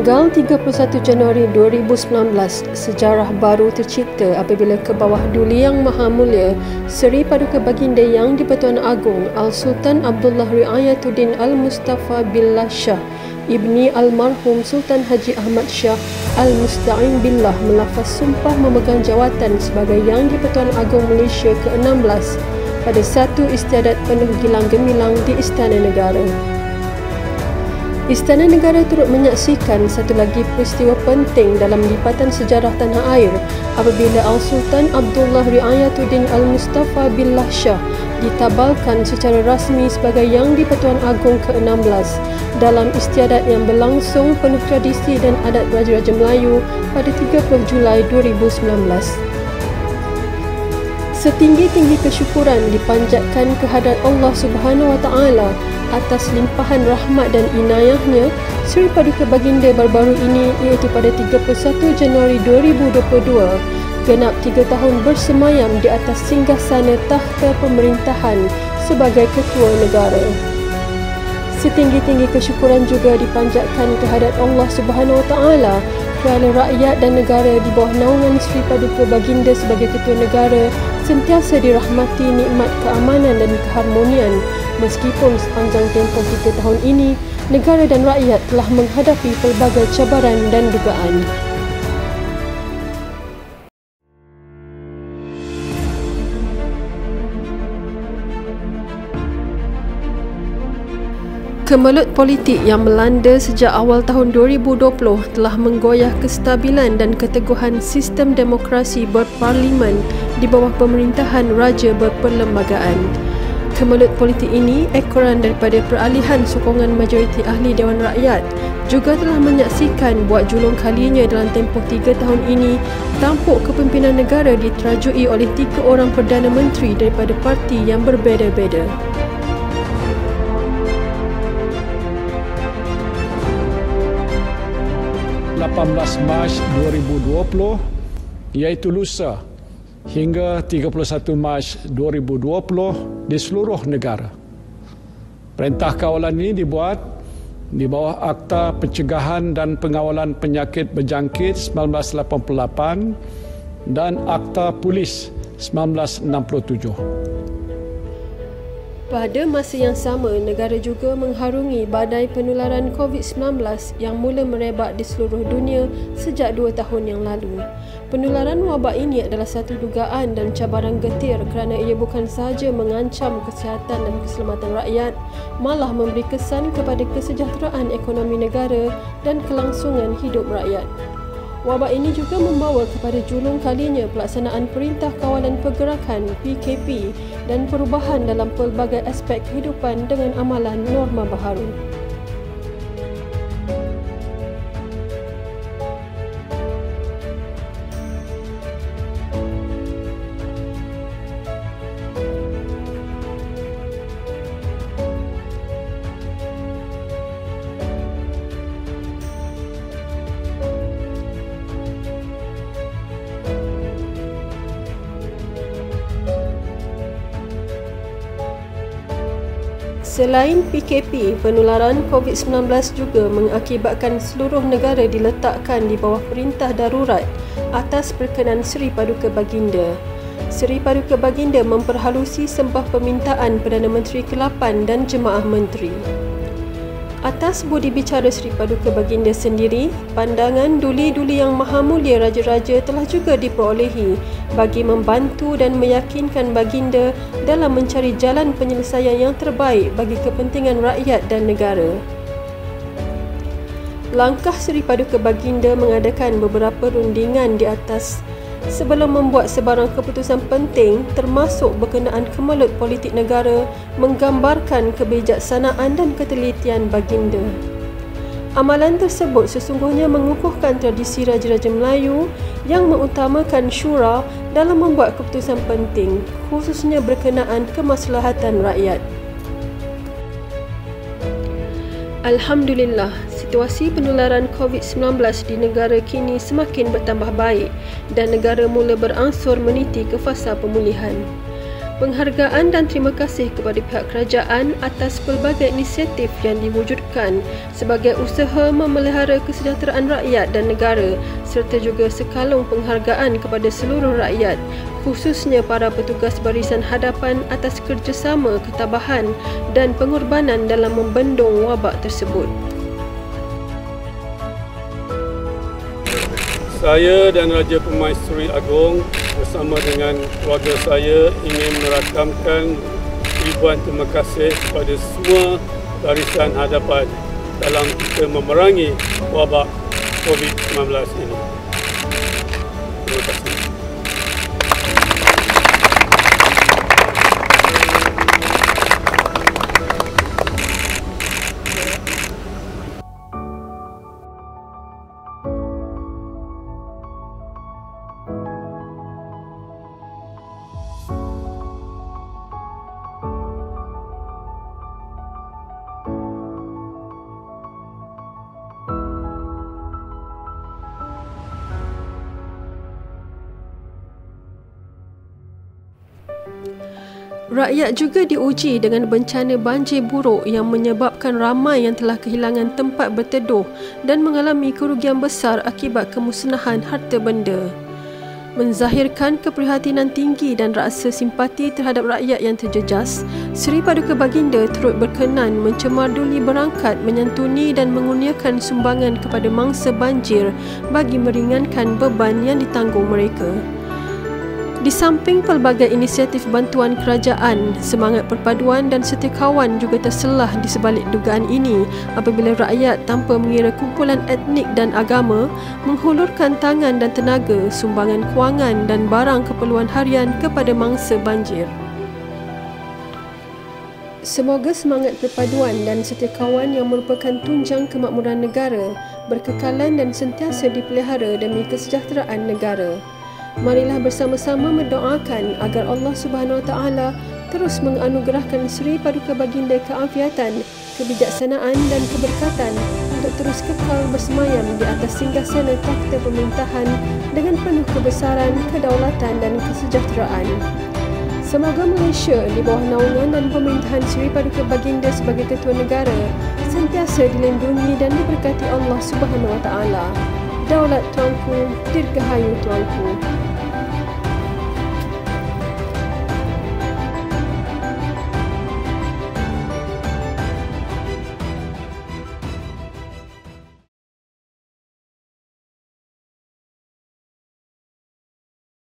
Tanggal 31 Januari 2019, sejarah baru tercipta apabila ke bawah Duli Yang Maha Mulia Seri Paduka Baginda Yang di-Pertuan Agong Al-Sultan Abdullah Riayatuddin Al-Mustafa Billah Shah Ibni Almarhum Sultan Haji Ahmad Shah Al-Musta'in Billah melafaz sumpah memegang jawatan sebagai Yang di-Pertuan Agong Malaysia ke-16 pada satu istiadat penuh gilang gemilang di Istana Negara. Istana Negara turut menyaksikan satu lagi peristiwa penting dalam lipatan sejarah tanah air apabila Al-Sultan Abdullah Riayatuddin Al-Mustafa Billah Shah ditabalkan secara rasmi sebagai Yang di-Pertuan Agong ke-16 dalam istiadat yang berlangsung penuh tradisi dan adat Raja-Raja Melayu pada 30 Julai 2019. Setinggi-tinggi kesyukuran dipanjatkan kehadrat Allah Subhanahu Wa Taala atas limpahan rahmat dan inayahnya Seri Paduka Baginda baru-baru ini, iaitu pada 31 Januari 2022, genap 3 tahun bersemayam di atas singgasana takhta pemerintahan sebagai Ketua Negara. Setinggi-tinggi kesyukuran juga dipanjatkan kehadrat Allah Subhanahu Wa Taala kerana rakyat dan negara di bawah naungan Seri Paduka Baginda sebagai Ketua Negara sentiasa dirahmati nikmat keamanan dan keharmonian meskipun sepanjang tempoh 3 tahun ini negara dan rakyat telah menghadapi pelbagai cabaran dan dugaan. Kemelut politik yang melanda sejak awal tahun 2020 telah menggoyah kestabilan dan keteguhan sistem demokrasi berparlimen di bawah pemerintahan Raja berperlembagaan. Kemelut politik ini, ekoran daripada peralihan sokongan majoriti ahli Dewan Rakyat, juga telah menyaksikan buat julung kalinya dalam tempoh 3 tahun ini tampuk kepimpinan negara diterajui oleh 3 orang Perdana Menteri daripada parti yang berbeza-beza. Mac 2020 iaitu lusa hingga 31 Mac 2020 di seluruh negara. Perintah kawalan ini dibuat di bawah Akta Pencegahan dan Pengawalan Penyakit Berjangkit 1988 dan Akta Polis 1967. Pada masa yang sama, negara juga mengharungi badai penularan COVID-19 yang mula merebak di seluruh dunia sejak 2 tahun yang lalu. Penularan wabak ini adalah satu dugaan dan cabaran getir kerana ia bukan sahaja mengancam kesihatan dan keselamatan rakyat, malah memberi kesan kepada kesejahteraan ekonomi negara dan kelangsungan hidup rakyat. Wabak ini juga membawa kepada julung kalinya pelaksanaan Perintah Kawalan Pergerakan PKP dan perubahan dalam pelbagai aspek kehidupan dengan amalan norma baharu. Selain PKP, penularan COVID-19 juga mengakibatkan seluruh negara diletakkan di bawah perintah darurat atas perkenan Seri Paduka Baginda. Seri Paduka Baginda memperhalusi sembah permintaan Perdana Menteri ke-8 dan Jemaah Menteri. Atas budi bicara Seri Paduka Baginda sendiri, pandangan Duli-Duli Yang Maha Mulia Raja-Raja telah juga diperolehi bagi membantu dan meyakinkan Baginda dalam mencari jalan penyelesaian yang terbaik bagi kepentingan rakyat dan negara. Langkah Seri Paduka Baginda mengadakan beberapa rundingan di atas sebelum membuat sebarang keputusan penting termasuk berkenaan kemelut politik negara menggambarkan kebijaksanaan dan ketelitian Baginda. Amalan tersebut sesungguhnya mengukuhkan tradisi Raja-Raja Melayu yang mengutamakan syura dalam membuat keputusan penting, khususnya berkenaan kemaslahatan rakyat. Alhamdulillah, situasi penularan COVID-19 di negara kini semakin bertambah baik dan negara mula beransur meniti ke fasa pemulihan. Penghargaan dan terima kasih kepada pihak kerajaan atas pelbagai inisiatif yang diwujudkan sebagai usaha memelihara kesejahteraan rakyat dan negara, serta juga sekalung penghargaan kepada seluruh rakyat, khususnya para petugas barisan hadapan atas kerjasama, ketabahan dan pengorbanan dalam membendung wabak tersebut. Saya dan Raja Permaisuri Agong bersama dengan keluarga saya ingin merakamkan ribuan terima kasih kepada semua barisan hadapan dalam kita memerangi wabak COVID-19 ini. Terima kasih. Rakyat juga diuji dengan bencana banjir buruk yang menyebabkan ramai yang telah kehilangan tempat berteduh dan mengalami kerugian besar akibat kemusnahan harta benda. Menzahirkan keprihatinan tinggi dan rasa simpati terhadap rakyat yang terjejas, Seri Paduka Baginda turut berkenan mencemarduli berangkat menyantuni dan mengurniakan sumbangan kepada mangsa banjir bagi meringankan beban yang ditanggung mereka. Di samping pelbagai inisiatif bantuan kerajaan, semangat perpaduan dan setiakawan juga terselah di sebalik dugaan ini apabila rakyat tanpa mengira kumpulan etnik dan agama menghulurkan tangan dan tenaga, sumbangan kewangan dan barang keperluan harian kepada mangsa banjir. Semoga semangat perpaduan dan setiakawan yang merupakan tunjang kemakmuran negara berkekalan dan sentiasa dipelihara demi kesejahteraan negara. Marilah bersama-sama mendoakan agar Allah Subhanahu Wa Taala terus menganugerahkan Seri Paduka Baginda keafiatan, kebijaksanaan dan keberkatan untuk terus kekal bersemayam di atas singgasana takhta pemerintahan dengan penuh kebesaran, kedaulatan dan kesejahteraan. Semoga Malaysia di bawah naungan dan pemerintahan Seri Paduka Baginda sebagai Ketua Negara sentiasa dilindungi dan diberkati Allah Subhanahu Wa Taala. Daulat Tuanku, Dirgahayu Tuanku.